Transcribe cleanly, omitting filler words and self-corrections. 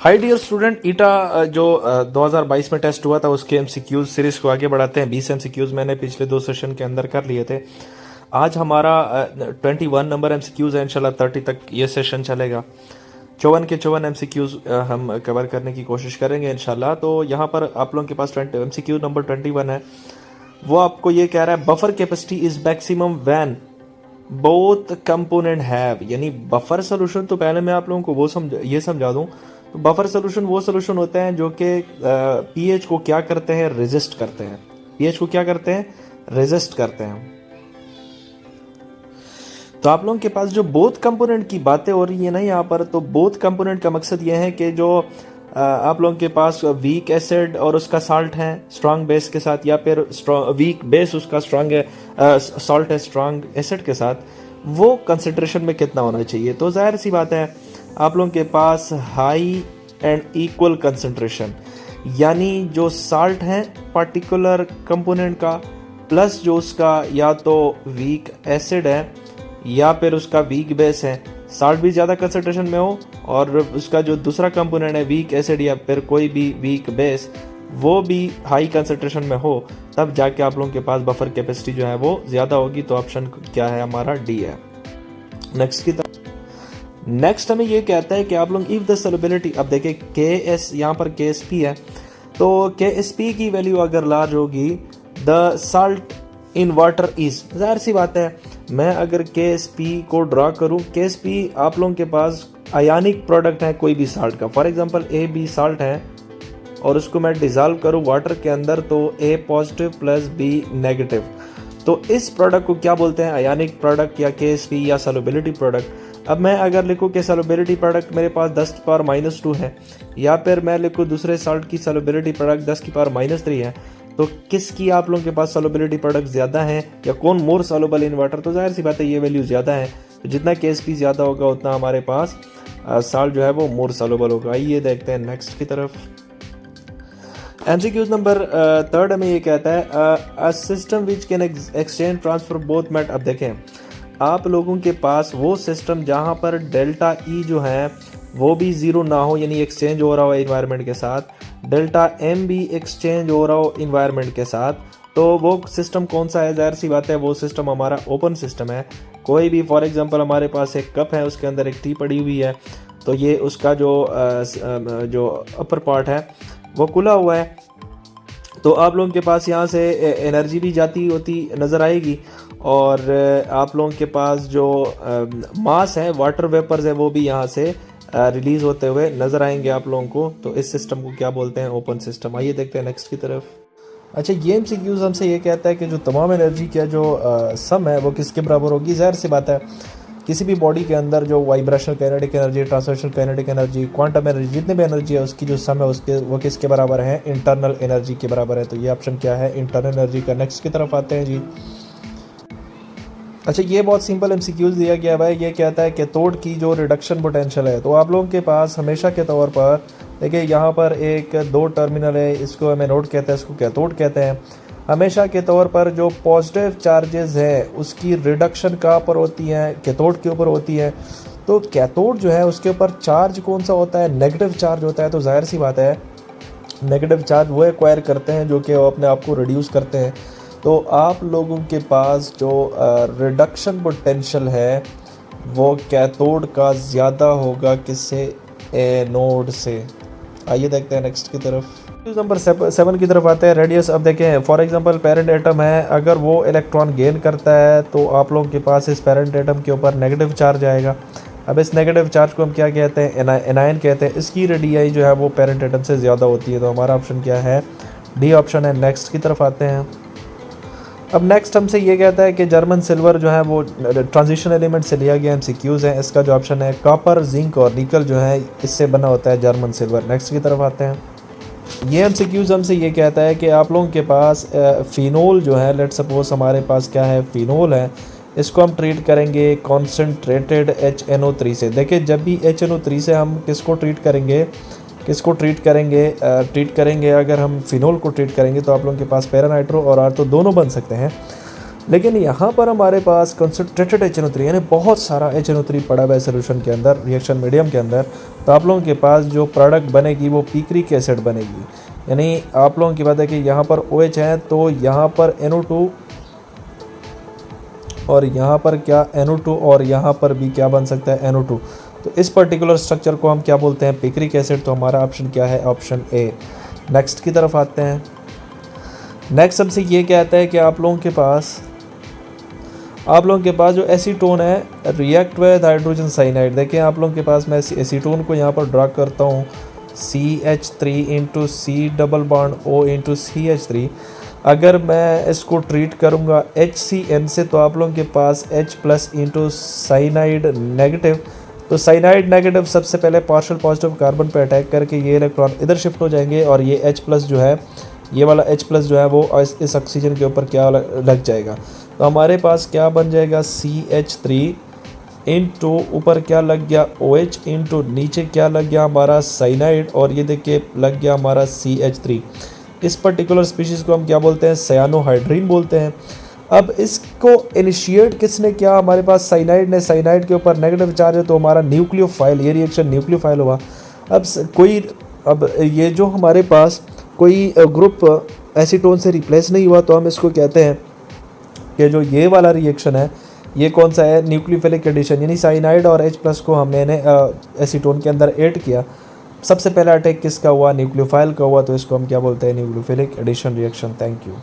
Hi dear student, ईटा जो 2022 में test हुआ था उसके एमसीक्यूज सीरीज को आगे बढ़ाते हैं। 20 एमसीक्यूज मैंने पिछले 2 सेशन के अंदर कर लिए थे। आज हमारा 21 नंबर एमसीक्यूज है। इंशाल्लाह 30 तक ये सेशन चलेगा। 54 के 54 एमसीक्यूज हम कवर करने की कोशिश करेंगे इंशाल्लाह। तो यहाँ पर आप लोगों के पास एमसीक्यू नंबर 21 है। वो आपको ये कह रहा है buffer capacity is maximum when both component have, यानी बफर सोल्यूशन। तो पहले मैं आप लोगों को वो समझा दूं। तो बफर सोल्यूशन वो सोल्यूशन होते हैं जो कि पीएच को क्या करते हैं, रेजिस्ट करते हैं। पीएच को क्या करते हैं, रेजिस्ट करते हैं। तो आप लोगों के पास जो बोथ कंपोनेंट की बातें हो रही है ना यहाँ पर, तो बोथ कंपोनेंट का मकसद ये है कि जो आप लोगों के पास वीक एसिड और उसका साल्ट है स्ट्रांग बेस के साथ, या फिर वीक बेस उसका स्ट्रांग है, सॉल्ट है स्ट्रांग एसिड के साथ, वो कंसंट्रेशन में कितना होना चाहिए। तो जाहिर सी बात है आप लोगों के पास हाई एंड इक्वल कंसंट्रेशन, यानी जो साल्ट है पार्टिकुलर कंपोनेंट का प्लस जो उसका या तो वीक एसिड है या फिर उसका वीक बेस है, साल्ट भी ज़्यादा कंसंट्रेशन में हो और उसका जो दूसरा कंपोनेंट है वीक एसिड या फिर कोई भी वीक बेस वो भी हाई कंसंट्रेशन में हो, तब जाके आप लोगों के पास बफर कैपेसिटी जो है वो ज़्यादा होगी। तो ऑप्शन क्या है हमारा, डी है। नेक्स्ट हमें ये कहता है कि आप लोग इफ द सॉल्युबिलिटी, अब देखिए के एस यहाँ पर के एस पी है, तो के एस पी की वैल्यू अगर लार्ज होगी the salt in water is, जाहिर सी बात है मैं अगर के एस पी को ड्रा करूँ, के एस पी आप लोगों के पास आयनिक प्रोडक्ट है कोई भी साल्ट का। For example A B salt है और उसको मैं डिजॉल्व करूँ वाटर के अंदर, तो ए पॉजिटिव प्लस बी नेगेटिव। तो इस प्रोडक्ट को क्या बोलते हैं, आयनिक प्रोडक्ट या के एस पी या सॉल्युबिलिटी प्रोडक्ट। अब मैं अगर लिखूँ कि सॉल्युबिलिटी प्रोडक्ट मेरे पास 10⁻⁻2 है, या फिर मैं लिखूँ दूसरे साल्ट की सॉल्युबिलिटी प्रोडक्ट 10⁻³ है, तो किसकी आप लोगों के पास सॉल्युबिलिटी प्रोडक्ट ज़्यादा है या कौन मोर सॉल्युबल इन वाटर। तो जाहिर सी बात है ये वैल्यू ज़्यादा है। तो जितना केएसपी ज़्यादा होगा उतना हमारे पास साल्ट जो है वो मोर सॉल्युबल होगा। आइए देखते हैं नेक्स्ट की तरफ। एमसीक्यूज नंबर 3 हमें ये कहता है a system which can exchange transfer both mate. अब देखें आप लोगों के पास वो सिस्टम जहाँ पर डेल्टा ई जो है वो भी ज़ीरो ना हो, यानी एक्सचेंज हो रहा हो एनवायरनमेंट के साथ, डेल्टा एम भी एक्सचेंज हो रहा हो एनवायरनमेंट के साथ, तो वो सिस्टम कौन सा है। जाहिर सी बात है वो सिस्टम हमारा ओपन सिस्टम है। कोई भी फॉर एग्जांपल हमारे पास एक कप है, उसके अंदर एक टी पड़ी हुई है, तो ये उसका जो अपर पार्ट है वो खुला हुआ है, तो आप लोगों के पास यहाँ से एनर्जी भी जाती होती नज़र आएगी और आप लोगों के पास जो मास है, वाटर वेपर्स है, वो भी यहाँ से रिलीज होते हुए नजर आएंगे आप लोगों को। तो इस सिस्टम को क्या बोलते हैं, ओपन सिस्टम। आइए देखते हैं नेक्स्ट की तरफ। अच्छा, ये एमसीक्यूज हमसे ये कहता है कि जो तमाम एनर्जी का जो सम है वो किसके बराबर होगी। जाहिर सी बात है किसी भी बॉडी के अंदर जो vibrational kinetic energy, translational kinetic energy, quantum energy, जितने भी एनर्जी है उसकी जो सम है उसके वो किसके बराबर है, इंटरनल एनर्जी के बराबर है। तो ये ऑप्शन क्या है, इंटरनल एनर्जी का। नेक्स्ट की तरफ आते हैं जी। अच्छा, ये बहुत सिंपल एमसीक्यूज दिया गया है। ये कहता है कैथोड की जो रिडक्शन पोटेंशियल है, तो आप लोगों के पास हमेशा के तौर पर देखिए यहाँ पर एक 2 टर्मिनल है, इसको हमें नोड कहते हैं, इसको कैथोड कहते हैं। हमेशा के तौर पर जो पॉजिटिव चार्जेस है उसकी रिडक्शन कहाँ पर होती है, कैथोड के ऊपर होती है। तो कैथोड जो है उसके ऊपर चार्ज कौन सा होता है, नेगेटिव चार्ज होता है। तो जाहिर सी बात है नेगेटिव चार्ज वो एक्वायर करते हैं जो कि अपने आप को रिड्यूस करते हैं। तो आप लोगों के पास जो रिडक्शन पोटेंशियल है वो कैथोड का ज़्यादा होगा किससे, एनोड से। आइए देखते हैं नेक्स्ट की तरफ। नंबर 7 की तरफ आते हैं, रेडियस। अब देखें फॉर एग्जांपल पेरेंट एटम है, अगर वो इलेक्ट्रॉन गेन करता है तो आप लोगों के पास इस पेरेंट एटम के ऊपर नेगेटिव चार्ज आएगा। अब इस नेगेटिव चार्ज को हम क्या कहते हैं, एनायन कहते हैं। इसकी रेडियाई जो है वो पेरेंट एटम से ज़्यादा होती है। तो हमारा ऑप्शन क्या है, डी ऑप्शन है। नेक्स्ट की तरफ आते हैं। अब नेक्स्ट हमसे ये कहता है कि जर्मन सिल्वर जो है वो ट्रांजिशन एलिमेंट से लिया गया एमसीक्यूज है। इसका जो ऑप्शन है कॉपर, जिंक और निकल जो है इससे बना होता है जर्मन सिल्वर। नेक्स्ट की तरफ आते हैं। ये एमसीक्यूज हमसे ये कहता है कि आप लोगों के पास फिनोल जो है, लेट सपोज हमारे पास क्या है, फिनोल है, इसको हम ट्रीट करेंगे कॉन्सेंट्रेटेड HNO3 से। देखिए जब भी HNO3 से हम किसको ट्रीट करेंगे, अगर हम फिनोल को ट्रीट करेंगे तो आप लोगों के पास पैरानाइट्रो और आर्थो दोनों बन सकते हैं। लेकिन यहाँ पर हमारे पास कंसनट्रेटेड HNO3 यानी बहुत सारा HNO3 पड़ा हुआ है सोल्यूशन के अंदर, रिएक्शन मीडियम के अंदर। तो आप लोगों के पास जो प्रोडक्ट बनेगी वो पिक्रिक एसिड बनेगी। यानी आप लोगों की बात है कि यहाँ पर OH है तो यहाँ पर NO2 और यहाँ पर क्या NO2 और यहाँ पर भी क्या बन सकता है NO2। तो इस पर्टिकुलर स्ट्रक्चर को हम क्या बोलते हैं, पिक्रिक एसिड। तो हमारा ऑप्शन क्या है, ऑप्शन ए। नेक्स्ट की तरफ आते हैं। नेक्स्ट सबसे ये कहता है कि आप लोगों के पास जो एसीटोन है रिएक्ट विद हाइड्रोजन साइनाइड। देखिए आप लोगों के पास मैं एसीटोन को यहाँ पर ड्रा करता हूँ CH3 into C double bond O into CH3। अगर मैं इसको ट्रीट करूँगा HCN से तो आप लोगों के पास H plus into cyanide negative. तो साइनाइड नेगेटिव सबसे पहले पार्शियल पॉजिटिव कार्बन पे अटैक करके ये इलेक्ट्रॉन इधर शिफ्ट हो जाएंगे और ये H प्लस जो है, ये वाला H प्लस जो है वो इस ऑक्सीजन के ऊपर क्या लग जाएगा। तो हमारे पास क्या बन जाएगा CH3 इंटू ऊपर क्या लग गया OH इंटू नीचे क्या लग गया हमारा साइनाइड और ये देखिए लग गया हमारा CH3। इस पर्टिकुलर स्पीशीज़ को हम क्या बोलते हैं, साइनोहाइड्रीन बोलते हैं। अब इसको इनिशिएट किसने किया, हमारे पास साइनाइड ने। साइनाइड के ऊपर नेगेटिव चार्ज है तो हमारा न्यूक्लियोफाइल, ये रिएक्शन न्यूक्लियोफाइल हुआ। अब ये जो हमारे पास कोई ग्रुप एसीटोन से रिप्लेस नहीं हुआ तो हम इसको कहते हैं कि जो ये वाला रिएक्शन है ये कौन सा है, न्यूक्लियोफिलिक एडिशन। यानी साइनाइड और H प्लस को हमने एसीटोन के अंदर ऐड किया। सबसे पहला अटैक किसका हुआ, न्यूक्लियोफाइल का हुआ। तो इसको हम क्या बोलते हैं, nucleophilic addition reaction. Thank you.